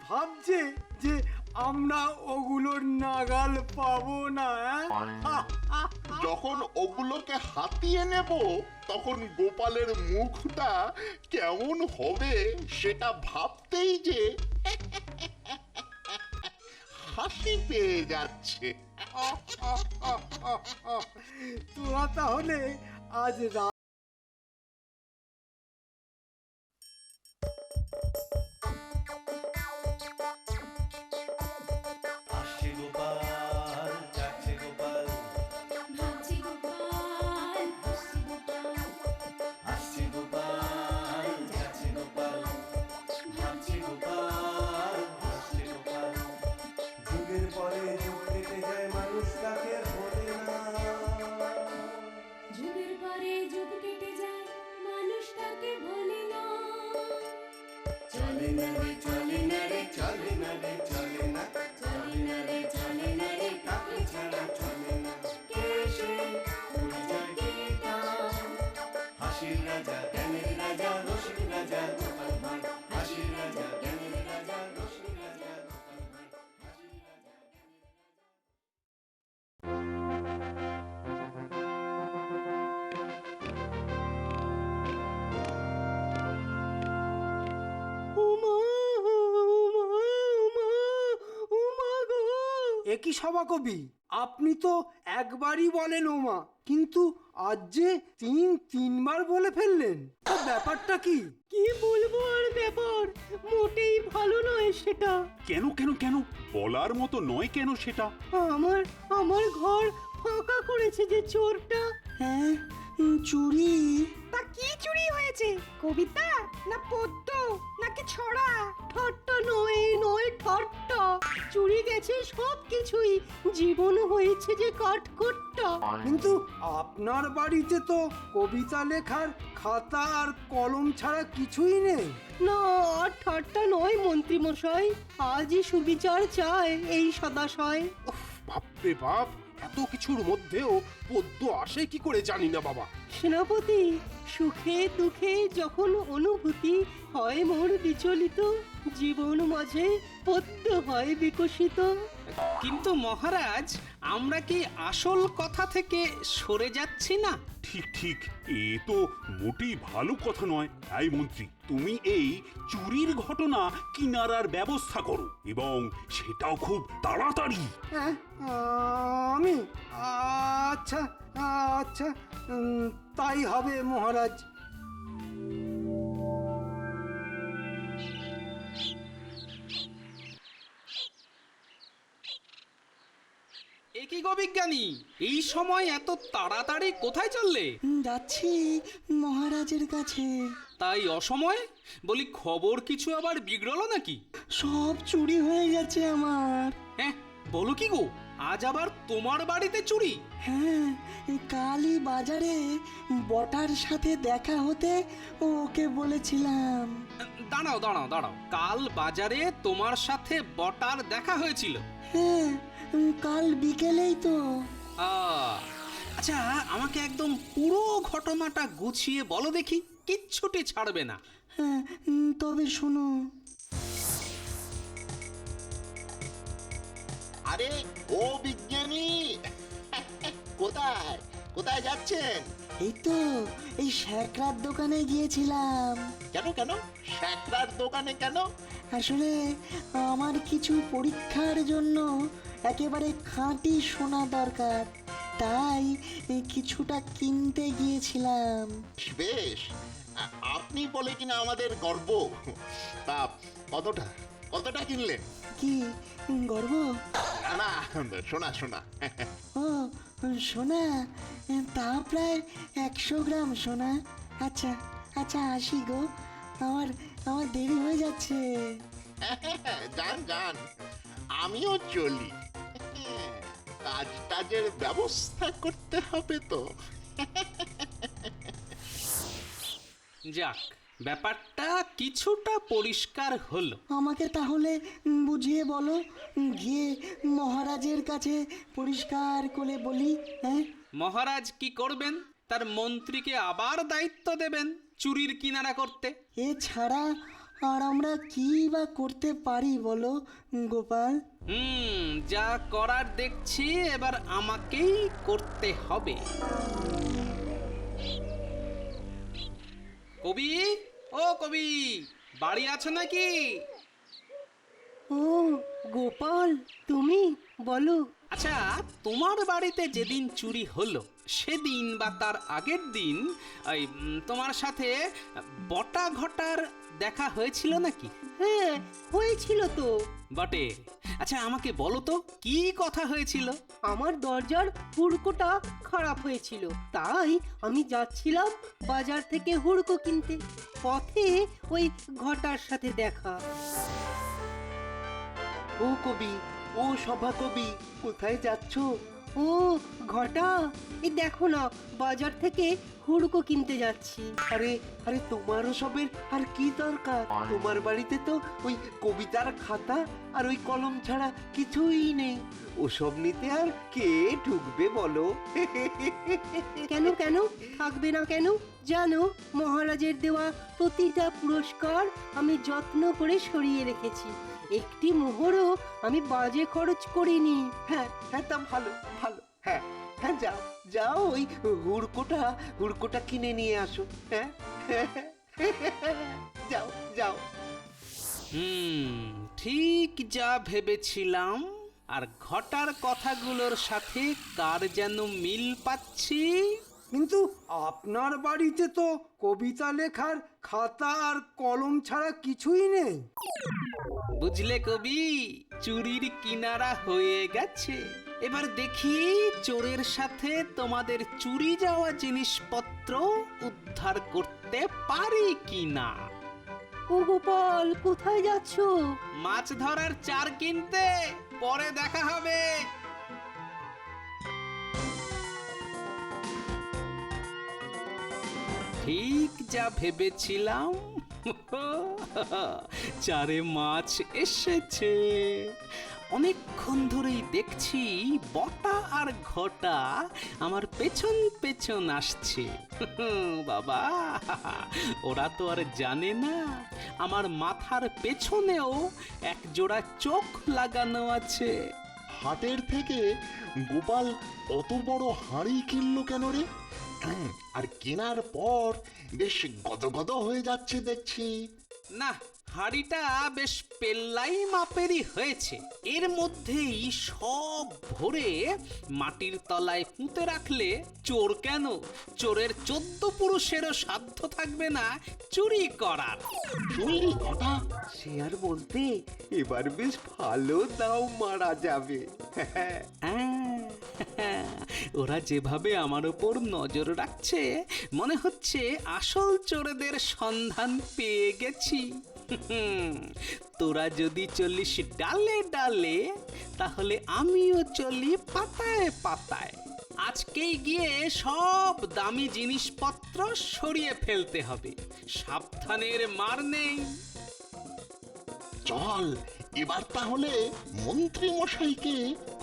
ভাবছে যে আমরা ওগুলোর নাগাল পাবো না? যখন ওগুলোকে হাতিয়ে নেব তখন গোপালের মুখটা কেমন হবে সেটা ভাবতেই যে হাসি পেয়ে যাচ্ছে। তোরা তাহলে আজ আসছে গোপাল, যাচ্ছে গোপাল, ভাবছি গোপাল, হাসছি গোপাল, আসছে গোপাল, যাচ্ছে গোপাল, ভাবছি গোপাল, হাসছে গোপাল। যুগের পরে যুগ কেটে যায়, মানুষ তাকে ভোলে না। যুগের পরে যুগ কেটে যায়, মানুষ তাকে ভোলে না। চলে না রে, চলে না রে, চলে না রে, চলে না, চলে না রে, চলে না রে, তাকে ছাড়া চলে না। কে সে? পরিচয় কে তার? হাসির রাজা, জ্ঞানের রাজা, রসিক রাজা গোপাল ভাঁড়। হাসির রাজা, জ্ঞানের রাজা, রসিক রাজা গোপাল ভাঁড়। হাসির রাজা, জ্ঞানের রাজা। একই সভাকবি, আপনি তো একবারই বলেন ওমা, কিন্তু আজ যে তিনবার বলে ফেললেন। তো ব্যাপারটা কি? কি বলবো আর ব্যাপার, মোটেই ভালো নয় সেটা। কেন কেন কেন বলার মতো নয় কেন সেটা? আমার আমার ঘর ফাঁকা করেছে যে চোরটা। হ্যাঁ, চুরি। তা কি চুরি হয়েছে? কবিতা না পদ্য নাকি ছড়া? ঠাট্টা নয় নয় ঠাট্টা, চুরি গেছে সব কিছুই, জীবন হয়েছে যে কাঠখোট্টা। কিন্তু আপনার বাড়িতে তো কবিতা লেখার খাতা আর কলম ছাড়া কিছুই নেই। না, আর ঠাট্টা নয় মন্ত্রী মশাই, আজই সুবিচার চায় এই সদাশয়। বাপরে বাপ, এত কিছুর মধ্যেও পদ্য আসে কি করে জানি না বাবা। সেনাপতি, সুখে দুঃখে যখন অনুভূতি হয় মোর বিচলিত, জীবন মাঝে পদ্য হয় বিকশিত। কিন্তু মহারাজ, আমরা কি আসল কথা থেকে সরে যাচ্ছি না? ঠিক ঠিক, এ তো মোটেই ভালো কথা নয়। এই মন্ত্রী, তুমি এই চুরির ঘটনা কিনারার ব্যবস্থা করো, এবং সেটাও খুব তাড়াতাড়ি। হ্যাঁ, আমি আচ্ছা আচ্ছা, তাই হবে মহারাজ। এ কি গো বিজ্ঞানী, এই সময় এত তাড়াতাড়ি কোথায় চললে? যাচ্ছি মহারাজের কাছে। তাই অসময়ে? বলি, খবর কিছু আবার বিগড়লো নাকি? সব চুরি হয়ে গেছে আমার। হ্যাঁ, বলো কি গো, আজ আবার তোমার বাড়িতে চুরি? হ্যাঁ, কালই বাজারে বটার সাথে দেখা হতে ওকে বলেছিলাম। দাঁড়াও দাঁড়াও দাঁড়াও, কাল বাজারে তোমার সাথে বটার দেখা হয়েছিল? হ্যাঁ, কাল বিকেলেই তো। আচ্ছা, আমাকে একদম পুরো ঘটনাটা গুছিয়ে বলো দেখি, কিচ্ছুটি ছাড়বে না। হ্যাঁ, তবে শোনো। আরে ও বিজ্ঞানী, কোথায় কোথায় যাচ্ছেন? এই তো এই শ্যাকরার দোকানে গিয়েছিলাম। কেন কেন শ্যাকরার দোকানে কেন? আসলে আমার কিছু পরীক্ষার জন্য একেবারে খাঁটি সোনা দরকার, তাই কিছুটা কিনতে গিয়েছিলাম। বেশ, আপনি বলে কিনা আমাদের গর্ব। তা কতটা কতটা কিনলেন? কি গর্ব? না না, শোনা শোনা। ও সোনা, তা প্রায় 100 গ্রাম সোনা। আচ্ছা আচ্ছা, আসি গো, আমার আমার দেরি হয়ে যাচ্ছে। যান যান, আমিও চলি। কাজ টাজের ব্যবস্থা করতে হবে তো। যাক, ব্যাপারটা কিছুটা পরিষ্কার হলো। আমাকে তাহলে বুঝিয়ে বলো, গিয়ে মহারাজের কাছে পরিষ্কার করে বলি। হ্যাঁ, মহারাজ কি করবেন? তার মন্ত্রীকে আবার দায়িত্ব দেবেন চুরির কিনারা করতে। এছাড়া আর আমরা কি বা করতে পারি বলো গোপাল? যা করার দেখছি এবার আমাকেই করতে হবে। কবি, ও কবি, বাড়ি আছো নাকি? ও গোপাল, তুমি বলো। আচ্ছা, তোমার বাড়িতে যেদিন চুরি হলো সেদিন বা তার আগের দিন ওই তোমার সাথে বটা ঘটার দেখা হয়েছিল নাকি? হ্যাঁ, হয়েছিল তো। বটে। আচ্ছা আমাকে বলো তো কি কথা হয়েছিল? আমার দরজার হুড়কোটা খারাপ হয়েছিল, তাই আমি যাচ্ছিলাম বাজার থেকে হুড়কো কিনতে। পথে ওই ঘটার সাথে দেখা। ও কবি, ও সভা কবি, কোথায় যাচ্ছ? ও ঘটা, এই দেখো না, বাজার থেকে হুড়কো কিনতে যাচ্ছি। আরে আরে তোমারও সবের আর কি দরকার? তোমার বাড়িতে তো ওই কবিতার খাতা আর ওই কলম ছাড়া কিছুই নেই। ওসব নিতে আর কে ঢুকবে বলো? কেন কেন থাকবে না কেন? জানো, মহারাজের দেওয়া প্রতিটা পুরস্কার আমি যত্ন করে সরিয়ে রেখেছি। একটি মোহরও আমি বাজে খরচ করিনি। হ্যাঁ হ্যাঁ, তা ভালো ভালো। হ্যাঁ হ্যাঁ, যাও যাও, ওই হুড়কোটা কিনে নিয়ে আসো। হ্যাঁ যাও যাও। ঠিক যা ভেবেছিলাম। আর ঘটার কথাগুলোর সাথে কার যেন মিল পাচ্ছি। কিন্তু আপনার বাড়িতে তো কবিতা লেখার খাতা আর কলম ছাড়া কিছুই নেই। বুঝলে কবি, চুরির কিনারা হয়ে গেছে। এবার দেখি চোরের সাথে তোমাদের চুরি যাওয়া জিনিসপত্র উদ্ধার করতে পারি কিনা। ও গোপাল, কোথায় যাচ্ছ? মাছ ধরার চার কিনতে, পরে দেখা হবে। ঠিক যা ভেবেছিলাম, চারে মাছ এসেছে। অনেকক্ষণ ধরেই দেখছি বটা আর ঘটা আমার পেছন পেছন আসছে। বাবা, ওরা তো আর জানে না আমার মাথার পেছনেও এক জোড়া চোখ লাগানো আছে। হাটের থেকে গোপাল অত বড় হাঁড়ি কিনলো কেন রে? আর কেনার পর বেশ গদগদ হয়ে যাচ্ছে দেখছি। না, হাড়িটা বেশ পেল্লাই মাপেরই হয়েছে। এর মধ্যেই সব ভরে মাটির তলায় পুঁতে রাখলে চোর কেন, চোরের 14 পুরুষেরও সাধ্য থাকবে না চুরি করার। চুরি ঘটা? সে আর বলতে, এবার বেশ ভালো দাও মারা যাবে। ওরা যেভাবে আমার উপর নজর রাখছে, মনে হচ্ছে আসল চোরেদের সন্ধান পেয়ে গেছি। তোরা যদি চলিস ডালে ডালে, তাহলে আমিও চলি পাতায় পাতায়। আজকেই গিয়ে সব দামি জিনিসপত্র সরিয়ে ফেলতে হবে, সাবধানের মার নেই। চল এবার তাহলে মন্ত্রী মশাইকে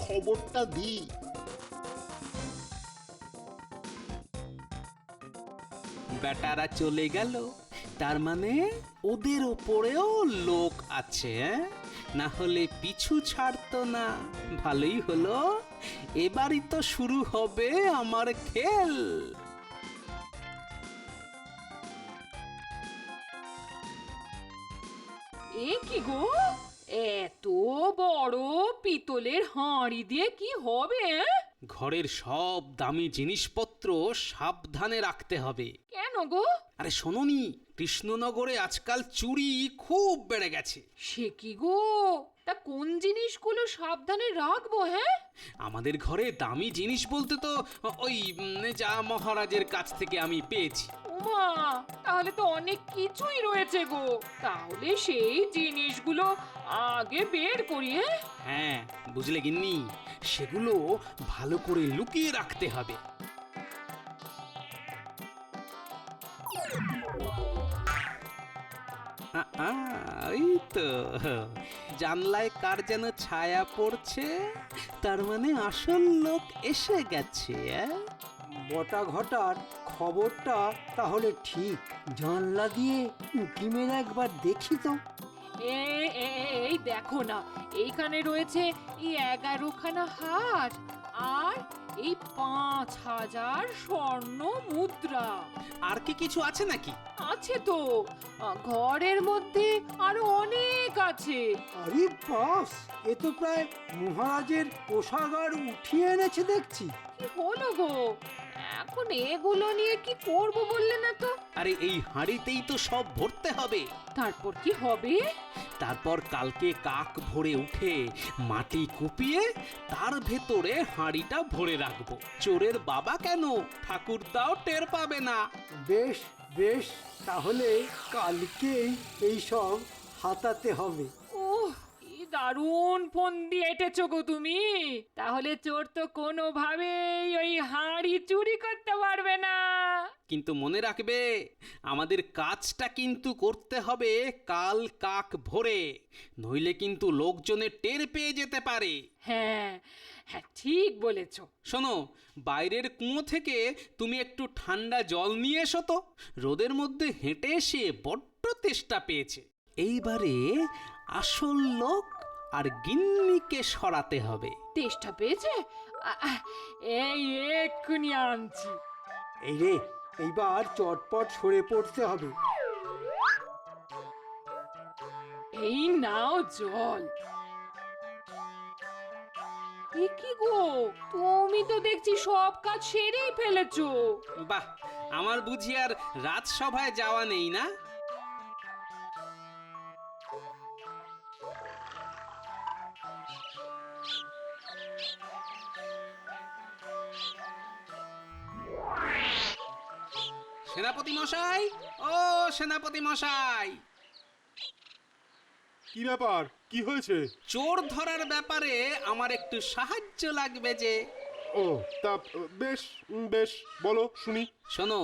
খবরটা দিই। বেটারা চলে গেল, তার মানে ওদের ওপরেও লোক আছে। না হলে পিছু ছাড়তো না। ভালোই হলো, এবারই তো শুরু হবে আমার খেল। এ কি গো, এত বড় পিতলের হাঁড়ি দিয়ে কি হবে? ঘরের সব দামি জিনিসপত্র সাবধানে রাখতে হবে। কেন গো? আরে শোনোনি, কৃষ্ণনগরে আজকাল চুরি খুব বেড়ে গেছে। সে কি গো, তা কোন জিনিসগুলো সাবধানে রাখবো? হ্যাঁ, আমাদের ঘরে দামি জিনিস বলতে তো ওই যা মহারাজের কাছ থেকে আমি পেয়েছি। ওমা, তাহলে তো অনেক কিছুই রয়েছে গো। তাহলে সেই জিনিসগুলো আগে বের করি। হ্যাঁ, বুঝলে গিন্নি, সেগুলো ভালো করে লুকিয়ে রাখতে হবে। ওই তো জানলায় কার যেন ছায়া পড়ছে, তার মানে আসল লোক এসে গেছে। বটা ঘটার খবরটা তাহলে ঠিক। জানলা দিয়ে উঁকি মেরে একবার দেখি তো। এই দেখো না, এইখানে রয়েছে এই 11খানা হার আর এই 5000 স্বর্ণ মুদ্রা। আর কি কিছু আছে নাকি? আছে তো, ঘরের মধ্যে আরো অনেক আছে। আরে বাস, এ তো প্রায় মহারাজের কোষাগার উঠিয়ে এনেছে দেখছি। কি হলো গো, এখন এগুলো নিয়ে কি করব বললে না তো? আরে এই হাঁড়িতেই তো সব ভরতে হবে। তারপর কি হবে? তারপর কালকে কাক ভরে উঠে মাটি কুপিয়ে তার ভেতরে হাঁড়িটা ভরে রাখবো। চোরের বাবা কেন, ঠাকুরদাও টের পাবে না। বেশ বেশ, তাহলে কালকেই এইসব হাতাতে হবে। ওহ, কি দারুণ ফন্দি এঁটেছো গো তুমি। তাহলে চোর তো কোনোভাবেই ওই হাঁড়ি চুরি করতে পারবে না। কিন্তু মনে রাখবে, আমাদের কাজটা কিন্তু করতে হবে কাল কাক ভোরে, নইলে কিন্তু লোকজনের টের পেয়ে যেতে পারে। হ্যাঁ হ্যাঁ, ঠিক বলেছো। শোনো, বাইরের কুয়ো থেকে তুমি একটু ঠান্ডা জল নিয়ে এসো তো। রোদের মধ্যে হেঁটে এসে বড্ড তেষ্টা পেয়েছে। এইবারে আসল লোক আর গিন্নিকে সরাতে হবে। তেষ্টা পেয়েছে? এই এক্ষুনি আনছি। এই রে, এইবার চটপট সরে পড়তে হবে। এই নাও জল। এ কি গো, তুমি তো দেখছি সব কাজ সেরেই ফেলেছো। বাহ, আমার বুঝি আর রাজসভায় যাওয়া নেই না? সেনাপতি মশাই, ও সেনাপতি মশাই, কি ব্যাপার, কি হয়েছে? চোর ধরার ব্যাপারে আমার একটু সাহায্য লাগবে যে। ও তা বেশ বেশ, বলো শুনি। শোনো,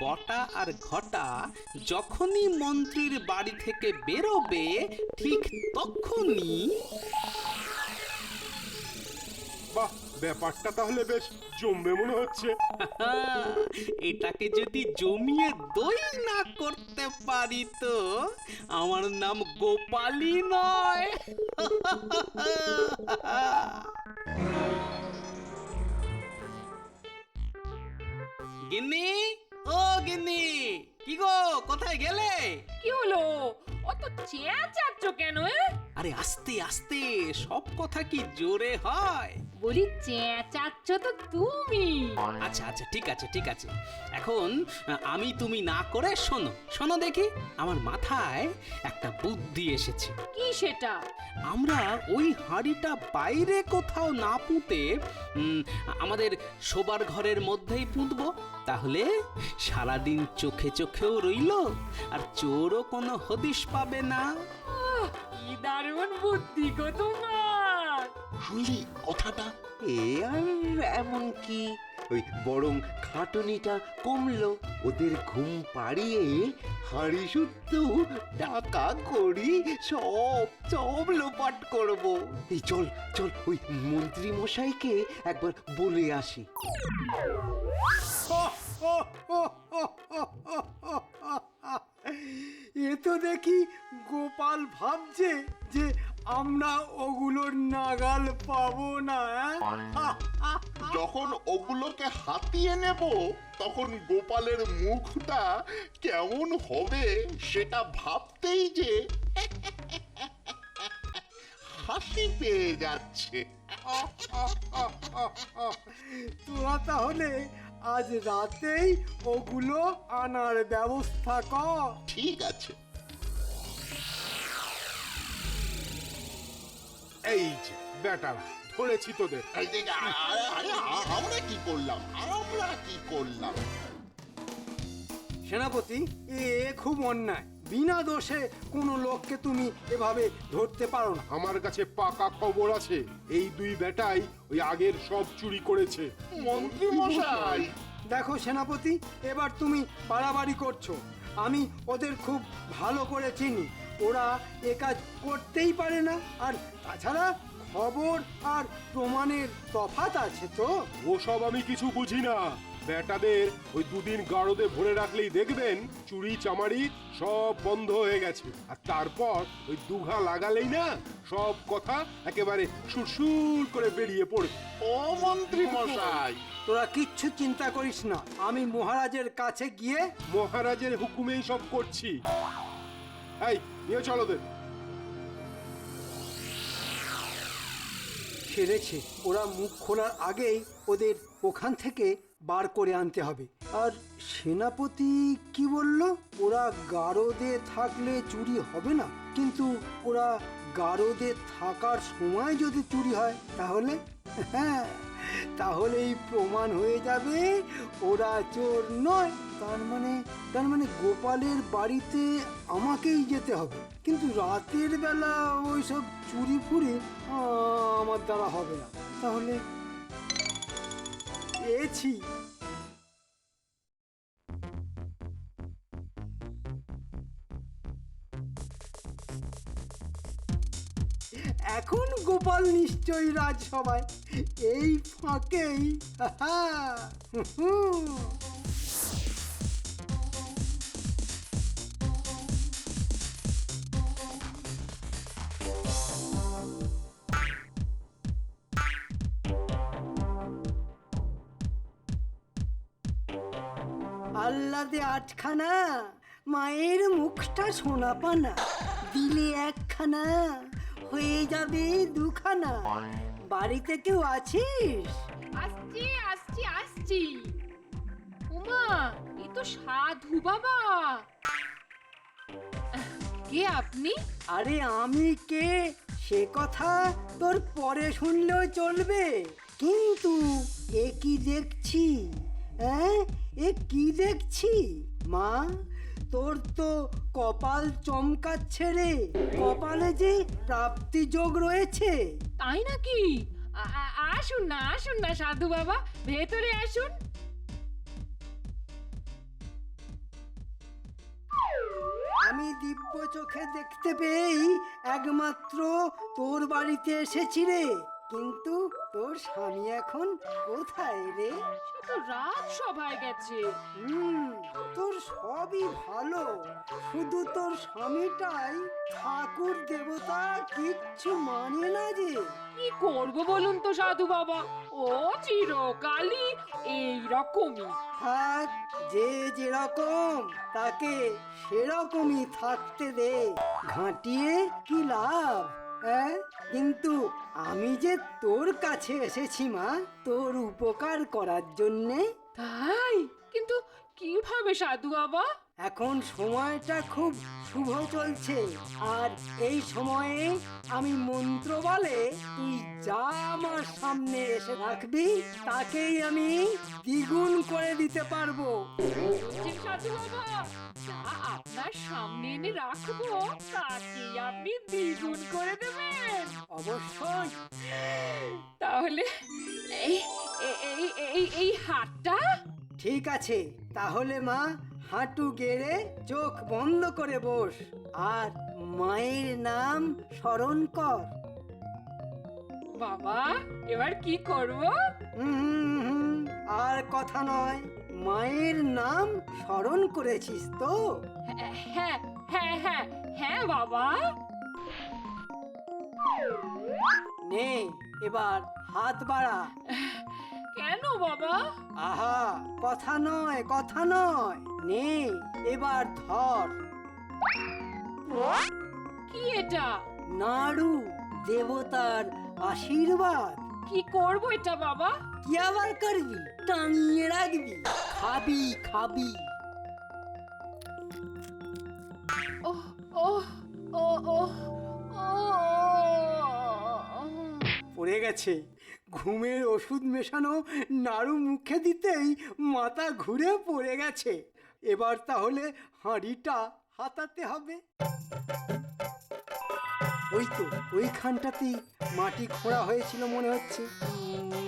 বটা আর ঘটা যখনই মন্ত্রীর বাড়ি থেকে বেরোবে ঠিক তখনই। বাহ, ব্যাপারটা তাহলে বেশ জমবে মনে হচ্ছে। এটাকে যদি জমিয়ে দই না করতে পারি তো আমার নাম গোপালই নয়। গিন্নি, ও গিন্নি, কি গো, কোথায় গেলে? কি হলো, অত চেঁচাচ্ছ কেন? আরে আস্তে আস্তে, সব কথা কি জোরে হয়? বলি চেঁচাচ্ছ তো তুমি। আচ্ছা আচ্ছা, ঠিক আছে ঠিক আছে। এখন আমি তুমি না করে শোনো। শোনো দেখি, আমার মাথায় একটা বুদ্ধি এসেছে। কি সেটা? আমরা ওই হাঁড়িটা বাইরে কোথাও না পুঁতে আমাদের শোবার ঘরের মধ্যেই পুঁতবো। তাহলে সারাদিন চোখে চোখেও রইল, আর চোরও কোনো হদিশ পাবে না। কি দারুণ বুদ্ধি গো তোমার। শুনলি কথাটা? এ আর এমন কি, ওই বরং খাটুনিটা কমলো। ওদের ঘুম পাড়িয়ে হাঁড়ি শুদ্ধ টাকা করি সব সব লোপাট করবো। এই চল চল, ওই মন্ত্রী মশাইকে একবার বলে আসি। এ তো দেখি গোপাল ভাবছে যে আমরা ওগুলোর নাগাল পাবো না। যখন ওগুলোকে হাতিয়ে নেব তখন গোপালের মুখটা কেমন হবে সেটা ভাবতেই যে হাসি পেয়ে যাচ্ছে। তোরা তাহলে আজ রাতেই ওগুলো আনার ব্যবস্থা কর। ঠিক আছে। এই যে বেটারা, ধরেছি তোদের। এই যে, আরে, আরে, আমরা কি করলাম, আমরা কি করলাম? সেনাপতি, এ খুব অন্যায়। বিনা দোষে কোনো লোককে তুমি এভাবে ধরতে পারো না। আমার কাছে পাকা খবর আছে, এই দুই বেটাই ওই আগের সব চুরি করেছে। মন্ত্রী মশাই, দেখো সেনাপতি, এবার তুমি বাড়াবাড়ি করছো। আমি ওদের খুব ভালো করে চিনি, ওরা এ কাজ করতেই পারে না। আর তাছাড়া খবর আর প্রমাণের তফাৎ আছে তো। ওসব আমি কিছু বুঝি না। বেটাদের ওই দুদিন গাড়োতে ভরে রাখলেই দেখবেন চুরি চামারি সব বন্ধ হয়ে গেছে। আর তারপর ওই দুঘা লাগালেই না সব কথা একেবারে সুরসুর করে বেরিয়ে পড়বে। ও মন্ত্রী মশাই, তোরা কিচ্ছু চিন্তা করিস না, আমি মহারাজের কাছে গিয়ে মহারাজের হুকুমেই সব করছি। এই নিয়ে চলো দে। সেরেছে। ওরা মুখ খোলার আগেই ওদের ওখান থেকে বার করে আনতে হবে। আর সেনাপতি কি বলল? ওরা গারদে থাকলে চুরি হবে না, কিন্তু ওরা গারদে থাকার সময় যদি চুরি হয় তাহলে হ্যাঁ, তাহলেই প্রমাণ হয়ে যাবে ওরা চোর নয়। তার মানে গোপালের বাড়িতে আমাকেই যেতে হবে, কিন্তু রাতের বেলা ওইসব চুরি ফুরি আমার দ্বারা হবে না। তাহলে পেয়েছি। এখন গোপাল নিশ্চয়ই রাজসভায়, এই ফাঁকেই আহ্লাদে আটখানা, মায়ের মুখটা সোনা পানা, দিলে একখানা হয়ে যাবে দুখানা। বাড়িতে কেউ আছিস? আসছি আসছি আসছি। উমা, এ তো সাধু বাবা। কে আপনি? আরে আমি কে সে কথা তোর পরে শুনলেও চলবে, কিন্তু এ কি দেখছি? হ্যাঁ, এ কি দেখছি? মা, তোর তো কপাল চমকাচ্ছে রে, কপালে যে প্রাপ্তি যোগ রয়েছে। তাই নাকি? আসুন না সাধু বাবা, ভেতরে আসুন। আমি দিব্য চোখে দেখতে পেয়েই একমাত্র তোর বাড়িতে এসেছি রে, কিন্তু তোর স্বামী এখন কোথায় রে? সে তো রাত সভায় গেছে। তোর সবই ভালো, শুধু তোর স্বামীটাই ঠাকুর দেবতা কিচ্ছু মানে না যে। কি করব বলুন তো সাধু বাবা, ও চিরকালই এইরকমই। থাক, যে যেরকম তাকে সেরকমই থাকতে দে, ঘাঁটিয়ে কি লাভ? হ্যাঁ, কিন্তু আমি যে তোর কাছে এসেছি মা, তোর উপকার করার জন্যে। তাই? কিন্তু কিভাবে সাধু বাবা? এখন সময়টা খুব শুভ চলছে, আর এই সময়ে আমি মন্ত্র বলে তুই যা আমার সামনে এসে রাখবি তাকেই আমি দ্বিগুণ করে দিতে পারবো। সাধু বাবা, যা আপনার সামনে এনে রাখবো তাকেই আপনি দ্বিগুণ করে দেবেন? অবশ্যই। তাহলে এই এই এই এই হাতটা? ঠিক আছে, তাহলে মা হাঁটু গেড়ে চোখ বন্ধ করে বস, আর মায়ের নাম স্মরণ কর। বাবা, এবার কি করব? আর কথা নয়, মায়ের নাম স্মরণ করেছিস তো? হ্যাঁ হ্যাঁ হ্যাঁ হ্যাঁ বাবা। নে, এবার হাত বাড়া। কেন বাবা? আহা, কথা নয় কথা নয়, নে এবার ধর। কি এটা? নাড়ু, দেবতার আশীর্বাদ। কি করব এটা বাবা? কি আবার করবি? টাঙিয়ে রাখবি, খাবি খাবি। ও ও ও ও ও পড়ে গেছে। ঘুমের ওষুধ মেশানো নাড়ু মুখে দিতেই মাথা ঘুরে পড়ে গেছে। এবার তাহলে হাঁড়িটা হাতাতে হবে। ওই তো ওইখানটাতেই মাটি খোঁড়া হয়েছিল মনে হচ্ছে।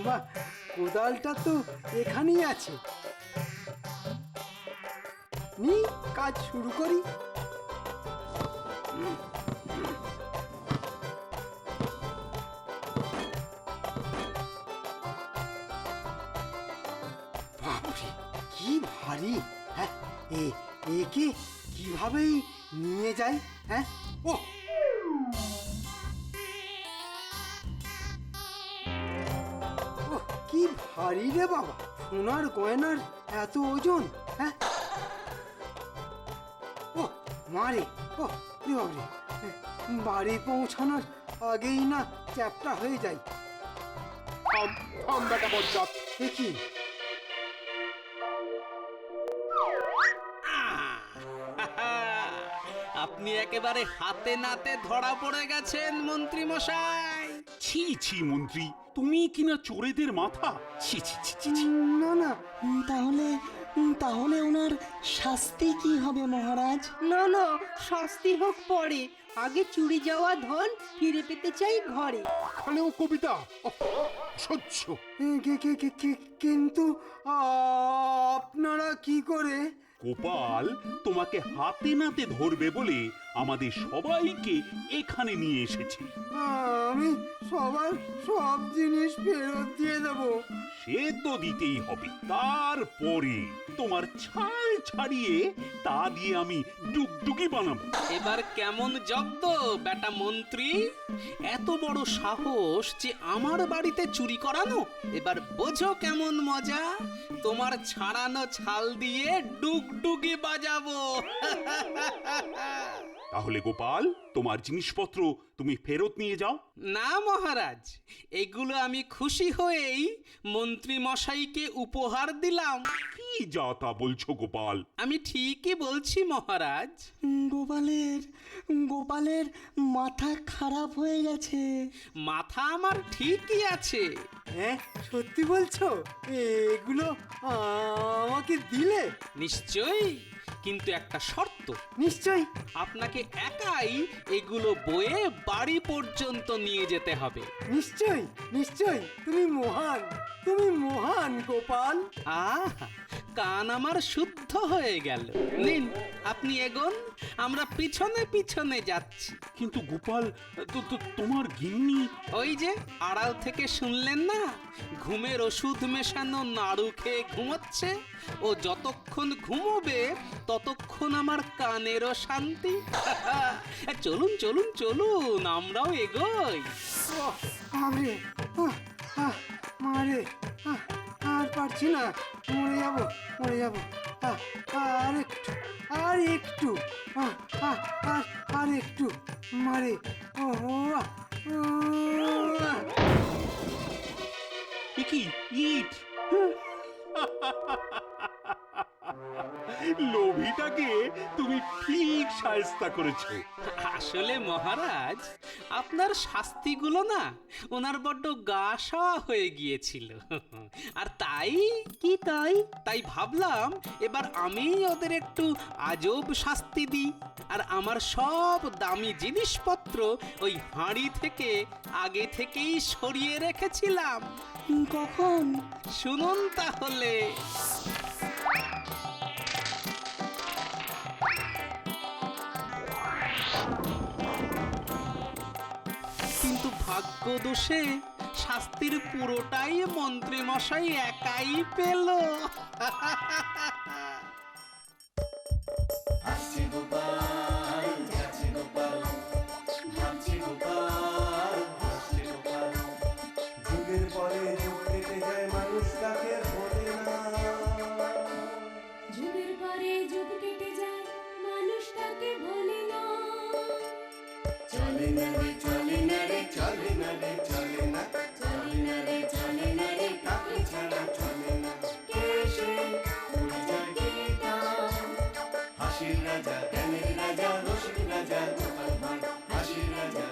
বাহ, কোদালটা তো এখানেই আছে। নি, কাজ শুরু করি। বাপরে, ভারী, হ্যাঁ একে কিভাবেই নিয়ে যাই, হ্যাঁ? ও কি ভারী রে বাবা, সোনার গয়নার এত ওজন, হ্যাঁ? ও মারে, ও রে বাবা, বাড়ি পৌঁছানোর আগেই না চ্যাপটা হয়ে যায়। থাম বেটা বজ্জাত। দেখি আপনি একেবারে হাতে নাতে ধরা পড়ে গেছেন মন্ত্রী মশাই। ছি ছি মন্ত্রী, তুমি কিনা চোরেদের মাথা, ছি ছি ছি ছি ছি। না না তাহলে তাহলে ওনার শাস্তি কি হবে মহারাজ? না না, শাস্তি হোক পরে, আগে চুরি যাওয়া ধন ফিরে পেতে চাই ঘরে। এখানেও কবিতা, সহ্য। কিন্তু আপনারা কি করে? গোপাল তোমাকে হাতে নাতে ধরবে বলে আমাদের সবাইকে এখানে নিয়ে এসেছে। আমি সবার সব জিনিস ফেরত দিয়ে দেব। সে তো দিতেই হবে, তারপরে তোমার ছাল ছাড়িয়ে তা দিয়ে আমি ডুগডুগি বানাবো। এবার কেমন জব্দ বেটা মন্ত্রী, এত বড় সাহস যে আমার বাড়িতে চুরি করানো। এবার বোঝো কেমন মজা, তোমার ছাড়ানো ছাল দিয়ে ডুগডুগি বাজাবো। তাহলে গোপাল, তোমার জিনিসপত্র তুমি ফেরত নিয়ে যাও। না মহারাজ, এগুলো আমি খুশি হয়েই মন্ত্রী মশাইকে উপহার দিলাম। কি যা তা বলছো গোপাল? আমি ঠিকই বলছি মহারাজ। গোপালের মাথা খারাপ হয়ে গেছে। মাথা আমার ঠিকই আছে। হ্যাঁ সত্যি বলছো? এগুলো আমাকে দিলে? নিশ্চয়ই, কিন্তু একটা শর্ত। নিশ্চয়ই। আপনাকে একাই এগুলো বয়ে বাড়ি পর্যন্ত নিয়ে যেতে হবে। নিশ্চয়ই নিশ্চয়ই, তুমি মহান, তুমি মহান গোপাল। আহা, কান আমার শুদ্ধ হয়ে গেল। নিন আপনি এগোন, আমরা পিছনে পিছনে যাচ্ছি। কিন্তু গোপাল, তোমার গিন্নি? ওই যে আড়াল থেকে শুনলেন না, ঘুমের ওষুধ মেশানো নাড়ু খেয়ে ঘুমোচ্ছে। ও যতক্ষণ ঘুমোবে ততক্ষণ আমার কানেরও শান্তি। চলুন চলুন চলুন, আমরাও এগোই। আরে মারে, আর পারছি না, মরে যাব মরে যাব। আর একটু আর একটু, আর একটু মারে। কি ইট? লোভীটাকে তুমি ঠিক শায়েস্তা করেছো। আসলে মহারাজ, আপনার শাস্তিগুলো না ওনার বড্ড গা সওয়া হয়ে গিয়েছিল, আর তাই তাই ভাবলাম এবার আমি ওদের একটু আজব শাস্তি দিই। আর আমার সব দামি জিনিসপত্র ওই হাঁড়ি থেকে আগে থেকেই সরিয়ে রেখেছিলাম। কখন? শুনুন তাহলে। কিন্তু ভাগ্য দোষে শাস্তির পুরোটাই মন্ত্রী মশাই একাই পেল। হাসছে গোপাল, যাচ্ছে গোপাল, ভাবছে গোপাল, হাসছে গোপাল। যুগের পরে যুগ কেটে যায়, মানুষ তাকে ভোলে না। যুগের পরে যুগ কেটে যায়, মানুষ তাকে ভোলে না। চলে না রে, চলে না রে, চলে না রে, চলে না, চলে না রে, চলে না রে, তাকে ছাড়া চলে না। কে সে? উড়ে যায় কে তার? হাসির রাজা, জ্ঞানের রাজা, রসিক রাজা, গোপাল ভাঁড়। হাসির রাজা,